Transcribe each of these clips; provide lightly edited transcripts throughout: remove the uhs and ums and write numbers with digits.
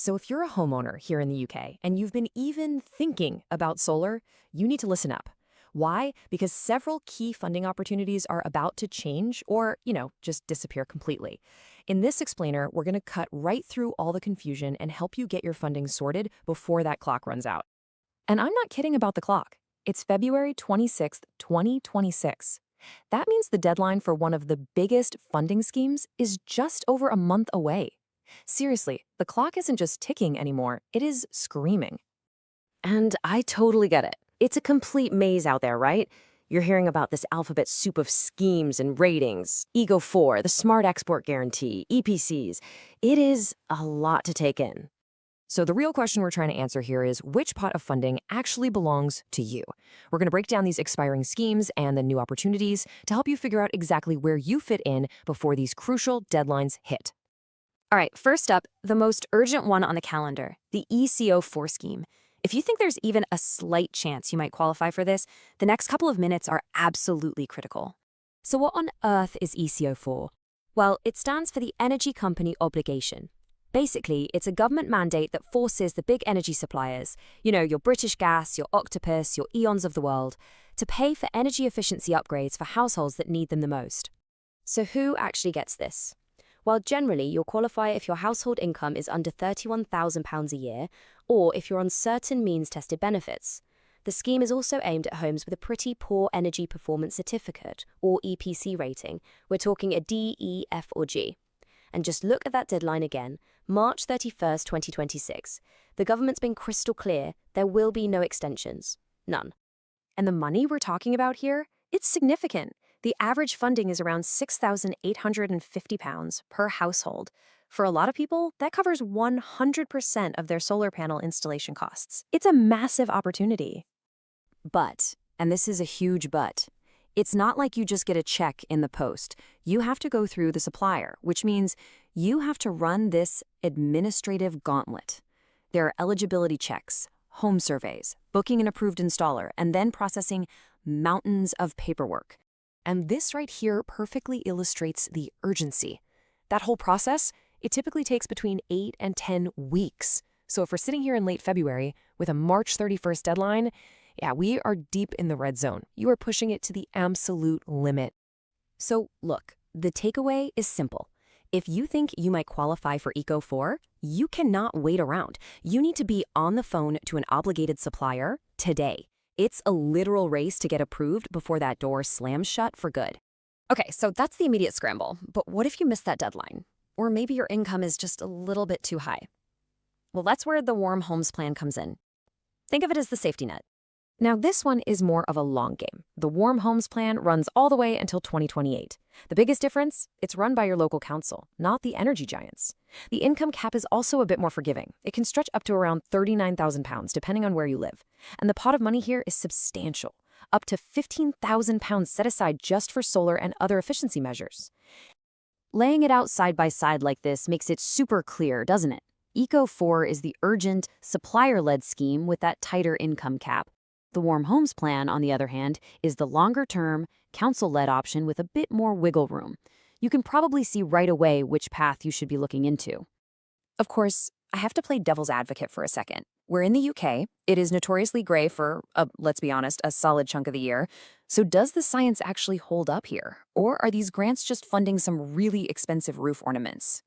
So if you're a homeowner here in the UK and you've been even thinking about solar, you need to listen up. Why? Because several key funding opportunities are about to change or, just disappear completely. In this explainer, we're going to cut right through all the confusion and help you get your funding sorted before that clock runs out. And I'm not kidding about the clock. It's February 26th, 2026. That means the deadline for one of the biggest funding schemes is just over a month away. Seriously, the clock isn't just ticking anymore, it is screaming. And I totally get it. It's a complete maze out there, right? You're hearing about this alphabet soup of schemes and ratings, EGO4, the Smart Export Guarantee, EPCs. It is a lot to take in. So the real question we're trying to answer here is which pot of funding actually belongs to you? We're going to break down these expiring schemes and the new opportunities to help you figure out exactly where you fit in before these crucial deadlines hit. All right, first up, the most urgent one on the calendar, the ECO4 scheme. If you think there's even a slight chance you might qualify for this, the next couple of minutes are absolutely critical. So what on earth is ECO4? Well, it stands for the Energy Company Obligation. Basically, it's a government mandate that forces the big energy suppliers, your British Gas, your Octopus, your Eons of the world, to pay for energy efficiency upgrades for households that need them the most. So who actually gets this? Well, generally, you'll qualify if your household income is under £31,000 a year, or if you're on certain means-tested benefits. The scheme is also aimed at homes with a pretty poor energy performance certificate, or EPC rating. We're talking a D, E, F, or G. And just look at that deadline again, March 31st, 2026. The government's been crystal clear, there will be no extensions. None. And the money we're talking about here, it's significant. The average funding is around £6,850 per household. For a lot of people, that covers 100% of their solar panel installation costs. It's a massive opportunity. But, and this is a huge but, it's not like you just get a check in the post. You have to go through the supplier, which means you have to run this administrative gauntlet. There are eligibility checks, home surveys, booking an approved installer, and then processing mountains of paperwork. And this right here perfectly illustrates the urgency. That whole process, it typically takes between 8 and 10 weeks. So if we're sitting here in late February with a March 31st deadline, we are deep in the red zone. You are pushing it to the absolute limit. So look, the takeaway is simple. If you think you might qualify for ECO4, you cannot wait around. You need to be on the phone to an obligated supplier today. It's a literal race to get approved before that door slams shut for good. Okay, so that's the immediate scramble. But what if you miss that deadline? Or maybe your income is just a little bit too high? Well, that's where the Warm Homes plan comes in. Think of it as the safety net. Now, this one is more of a long game. The Warm Homes plan runs all the way until 2028. The biggest difference? It's run by your local council, not the energy giants. The income cap is also a bit more forgiving. It can stretch up to around £39,000, depending on where you live. And the pot of money here is substantial, up to £15,000 set aside just for solar and other efficiency measures. Laying it out side by side like this makes it super clear, doesn't it? ECO4 is the urgent, supplier-led scheme with that tighter income cap. The Warm Homes plan, on the other hand, is the longer-term, council-led option with a bit more wiggle room. You can probably see right away which path you should be looking into. Of course, I have to play devil's advocate for a second. We're in the UK. It is notoriously gray for, let's be honest, a solid chunk of the year. So does the science actually hold up here? Or are these grants just funding some really expensive roof ornaments?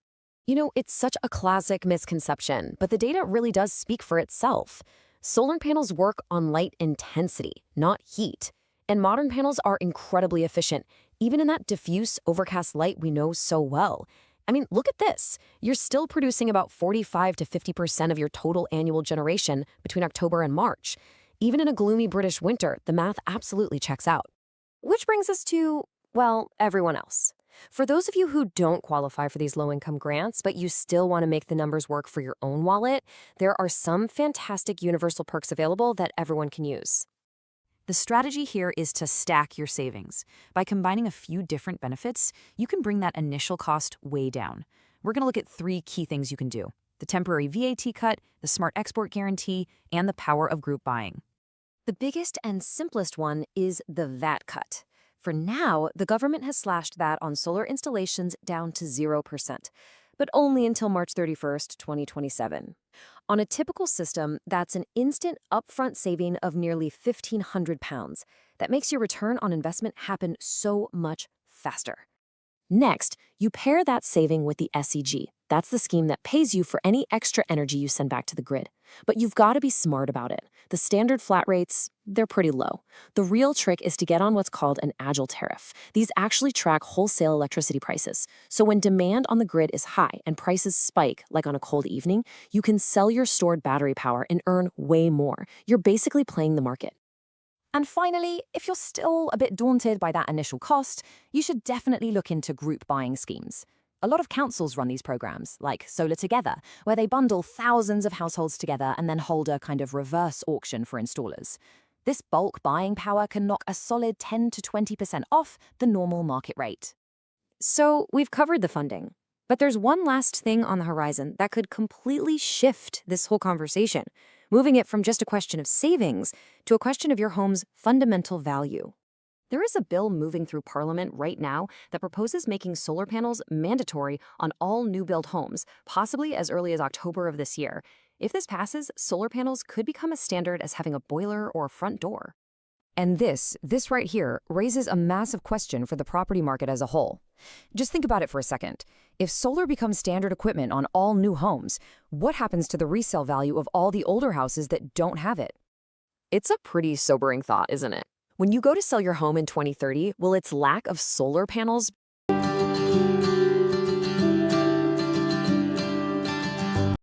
It's such a classic misconception, but the data really does speak for itself. Solar panels work on light intensity, not heat. And modern panels are incredibly efficient, even in that diffuse, overcast light we know so well. I mean, look at this. You're still producing about 45 to 50% of your total annual generation between October and March. Even in a gloomy British winter, the math absolutely checks out. Which brings us to, everyone else. For those of you who don't qualify for these low-income grants, but you still want to make the numbers work for your own wallet, there are some fantastic universal perks available that everyone can use. The strategy here is to stack your savings. By combining a few different benefits, you can bring that initial cost way down. We're going to look at 3 key things you can do: the temporary VAT cut, the Smart Export Guarantee, and the power of group buying. The biggest and simplest one is the VAT cut. For now, the government has slashed that on solar installations down to 0%. but only until March 31st, 2027. On a typical system, that's an instant upfront saving of nearly £1,500. That makes your return on investment happen so much faster. Next, you pair that saving with the SEG. That's the scheme that pays you for any extra energy you send back to the grid. But you've got to be smart about it. The standard flat rates, they're pretty low. The real trick is to get on what's called an agile tariff. These actually track wholesale electricity prices. So when demand on the grid is high and prices spike, like on a cold evening, you can sell your stored battery power and earn way more. You're basically playing the market. And finally, if you're still a bit daunted by that initial cost, you should definitely look into group buying schemes. A lot of councils run these programs, like Solar Together, where they bundle thousands of households together and then hold a kind of reverse auction for installers. This bulk buying power can knock a solid 10 to 20% off the normal market rate. So we've covered the funding, but there's one last thing on the horizon that could completely shift this whole conversation, moving it from just a question of savings to a question of your home's fundamental value. There is a bill moving through Parliament right now that proposes making solar panels mandatory on all new-build homes, possibly as early as October of this year. If this passes, solar panels could become as standard as having a boiler or a front door. And this right here raises a massive question for the property market as a whole. Just think about it for a second. If solar becomes standard equipment on all new homes, what happens to the resale value of all the older houses that don't have it? It's a pretty sobering thought, isn't it? When you go to sell your home in 2030, will its lack of solar panels